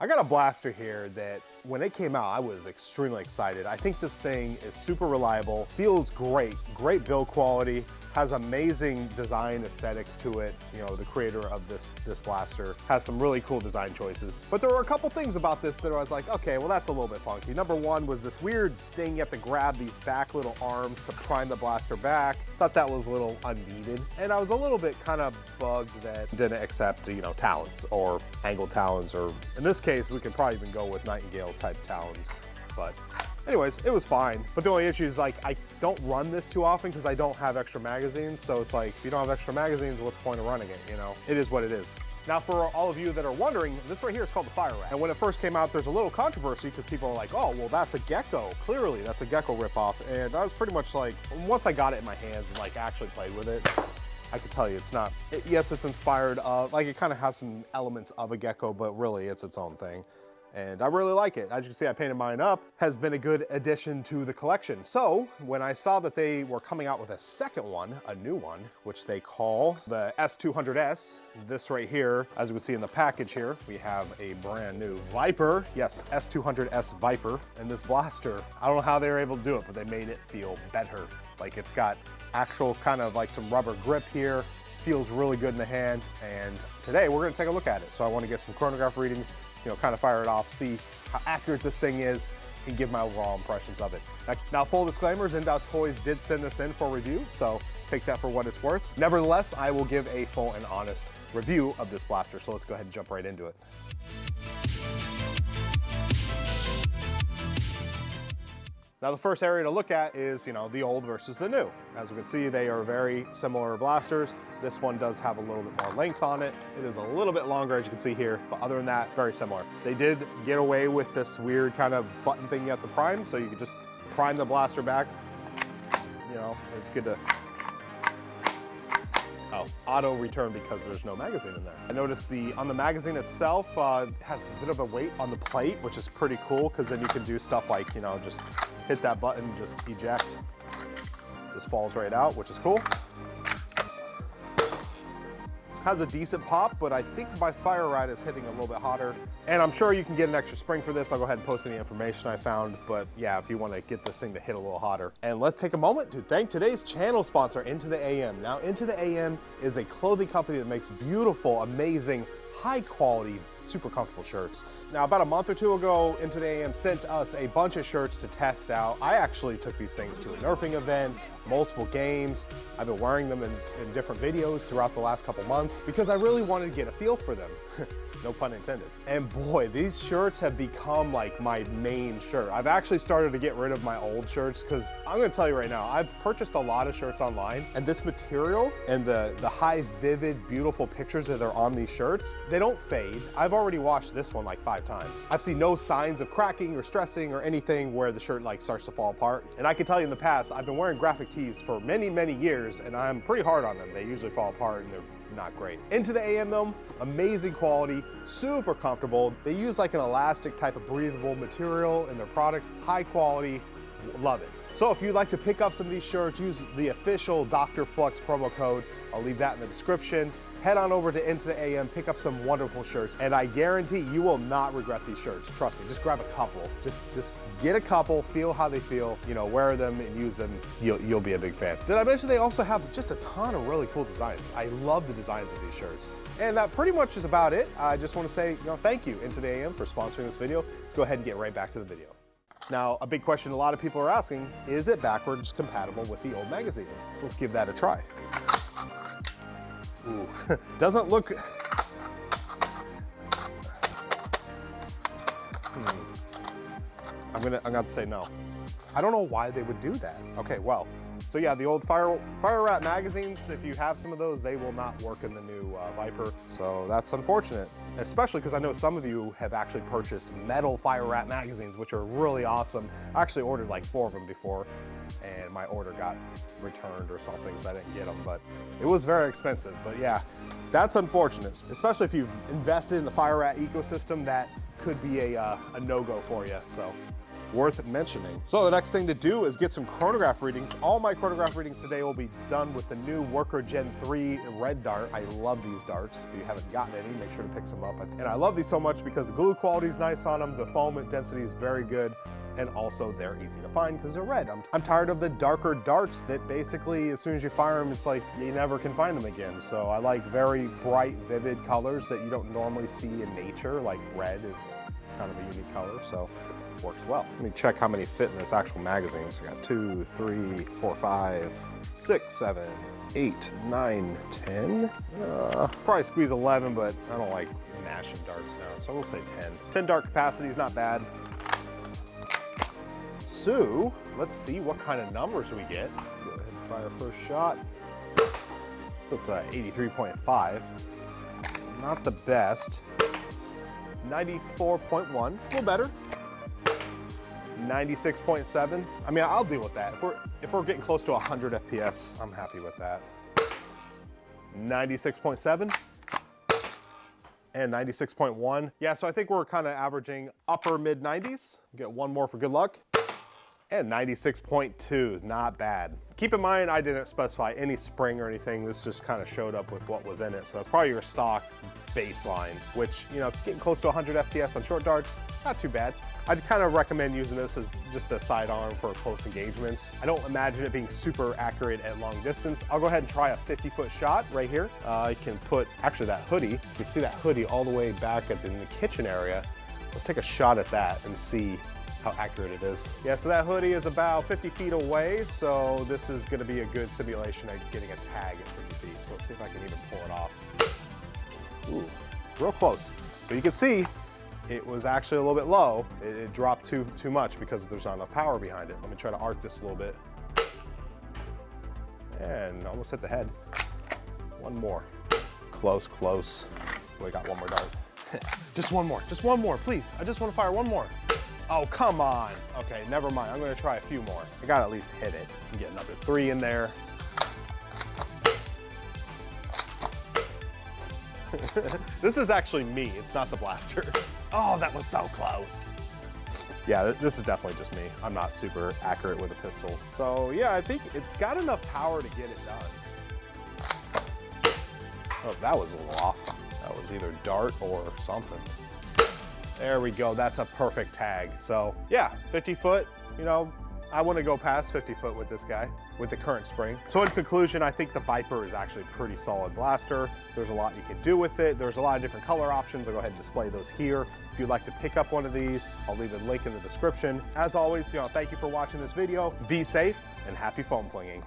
I got a blaster here that when it came out, I was extremely excited. I think this thing is super reliable, feels great, great build quality, has amazing design aesthetics to it. You know, the creator of this blaster has some really cool design choices. But there were a couple things about this that I was like, okay, well that's a little bit funky. Number one was this weird thing you have to grab these back little arms to prime the blaster back. Thought that was a little unneeded. And I was a little bit kind of bugged that it didn't accept, you know, talons or angled talons, or in this case, we could probably even go with Nightingale type talons. But anyways, it was fine. But the only issue is like, I don't run this too often because I don't have extra magazines. So it's like, if you don't have extra magazines, what's the point of running it, you know? It is what it is. Now, for all of you that are wondering, this right here is called the Fire Rat. And when it first came out, there's a little controversy because people are like, oh, well, that's a gecko. Clearly, that's a gecko ripoff. And I was pretty much like, once I got it in my hands and like actually played with it, I could tell you it's not, yes, it's inspired of, like it kind of has some elements of a gecko, but really it's its own thing. And I really like it. As you can see, I painted mine up. Has been a good addition to the collection. So when I saw that they were coming out with a second one, a new one, which they call the S200S, this right here, as you can see in the package here, we have a brand new Viper. Yes, S200S Viper. And this blaster, I don't know how they were able to do it, but they made it feel better. Like it's got actual kind of like some rubber grip here. Feels really good in the hand. And today we're gonna take a look at it. So I wanna get some chronograph readings, you know, kind of fire it off, see how accurate this thing is, and give my overall impressions of it. Now, full disclaimers, Indoubt Toys did send this in for review, so take that for what it's worth. Nevertheless, I will give a full and honest review of this blaster, so let's go ahead and jump right into it. Now, the first area to look at is, you know, the old versus the new. As you can see, they are very similar blasters. This one does have a little bit more length on it. It is a little bit longer, as you can see here, but other than that, very similar. They did get away with this weird kind of button thing you have to prime, so you can just prime the blaster back. You know, it's good to, auto return because there's no magazine in there. I noticed on the magazine itself has a bit of a weight on the plate, which is pretty cool because then you can do stuff like, you know, just hit that button, just eject, just falls right out, which is cool. Has a decent pop, but I think my Fire Rat is hitting a little bit hotter. And I'm sure you can get an extra spring for this. I'll go ahead and post any information I found, but yeah, if you want to get this thing to hit a little hotter. And let's take a moment to thank today's channel sponsor, Into the AM. Now, Into the AM is a clothing company that makes beautiful, amazing, high quality, super comfortable shirts. Now, about a month or two ago, Into the AM sent us a bunch of shirts to test out. I actually took these things to a Nerfing event, multiple games. I've been wearing them in different videos throughout the last couple months because I really wanted to get a feel for them. No pun intended. And boy, these shirts have become like my main shirt. I've actually started to get rid of my old shirts because I'm gonna tell you right now, I've purchased a lot of shirts online, and this material and the high, vivid, beautiful pictures that are on these shirts, they don't fade. I've already washed this one like 5 times. I've seen no signs of cracking or stressing or anything where the shirt like starts to fall apart. And I can tell you in the past, I've been wearing graphic tees for many, many years, and I'm pretty hard on them. They usually fall apart and they're not great. Into the AM though, amazing quality, super comfortable. They use like an elastic type of breathable material in their products, high quality, love it. So if you'd like to pick up some of these shirts, use the official DrFlux promo code. I'll leave that in the description. Head on over to Into the AM, pick up some wonderful shirts, and I guarantee you will not regret these shirts. Trust me, just grab a couple. Just get a couple, feel how they feel, you know, wear them and use them. You'll be a big fan. Did I mention they also have just a ton of really cool designs? I love the designs of these shirts. And that pretty much is about it. I just want to say, you know, thank you, Into the AM, for sponsoring this video. Let's go ahead and get right back to the video. Now, a big question a lot of people are asking, is it backwards compatible with the old magazine? So let's give that a try. Ooh, doesn't look. I'm gonna say no. I don't know why they would do that. Okay, well, so yeah, the old Fire Rat magazines, if you have some of those, they will not work in the new Viper. So that's unfortunate, especially because I know some of you have actually purchased metal Fire Rat magazines, which are really awesome. I actually ordered like 4 of them before, and my order got returned or something, so I didn't get them, but it was very expensive. But yeah, that's unfortunate, especially if you've invested in the Fire Rat ecosystem. That could be a no-go for you. So worth mentioning. So the next thing to do is get some chronograph readings. All my chronograph readings today will be done with the new Worker Gen 3 red dart. I love these darts. If you haven't gotten any, make sure to pick some up. And I love these so much because the glue quality is nice on them, the foam density is very good, and also they're easy to find because they're red. I'm tired of the darker darts that basically, as soon as you fire them, it's like you never can find them again. So I like very bright, vivid colors that you don't normally see in nature, like red is kind of a unique color, so it works well. Let me check how many fit in this actual magazine. So I got 2, 3, 4, 5, 6, 7, 8, 9, 10. Probably squeeze 11, but I don't like mashing darts now, so we'll say 10. 10 dart capacity is not bad. So let's see what kind of numbers we get. Go ahead and fire first shot. So it's a 83.5. Not the best. 94.1, a little better. 96.7. I mean, I'll deal with that. If we're getting close to 100 FPS, I'm happy with that. 96.7 and 96.1. Yeah, so I think we're kind of averaging upper mid 90s. Get one more for good luck. And 96.2, not bad. Keep in mind, I didn't specify any spring or anything. This just kind of showed up with what was in it. So that's probably your stock baseline, which, you know, getting close to 100 FPS on short darts, not too bad. I'd kind of recommend using this as just a sidearm for close engagements. I don't imagine it being super accurate at long distance. I'll go ahead and try a 50-foot shot right here. I can put, actually that hoodie, you can see that hoodie all the way back in the kitchen area. Let's take a shot at that and see how accurate it is. Yeah, so that hoodie is about 50 feet away, so this is gonna be a good simulation of getting a tag at 50 feet. So let's see if I can even pull it off. Ooh, real close. But you can see, it was actually a little bit low. It dropped too much because there's not enough power behind it. Let me try to arc this a little bit. And almost hit the head. One more. Close, close. We got one more dart. Just one more, please. I just want to fire one more. Oh, come on. Okay, never mind. I'm gonna try a few more. I gotta at least hit it and get another 3 in there. This is actually me, it's not the blaster. Oh, that was so close. Yeah, this is definitely just me. I'm not super accurate with a pistol. So yeah, I think it's got enough power to get it done. Oh, that was a little off. That was either dart or something. There we go, that's a perfect tag. So yeah, 50 foot, you know, I wouldn't go past 50 foot with this guy, with the current spring. So in conclusion, I think the Viper is actually a pretty solid blaster. There's a lot you can do with it. There's a lot of different color options. I'll go ahead and display those here. If you'd like to pick up one of these, I'll leave a link in the description. As always, you know, thank you for watching this video. Be safe and happy foam flinging.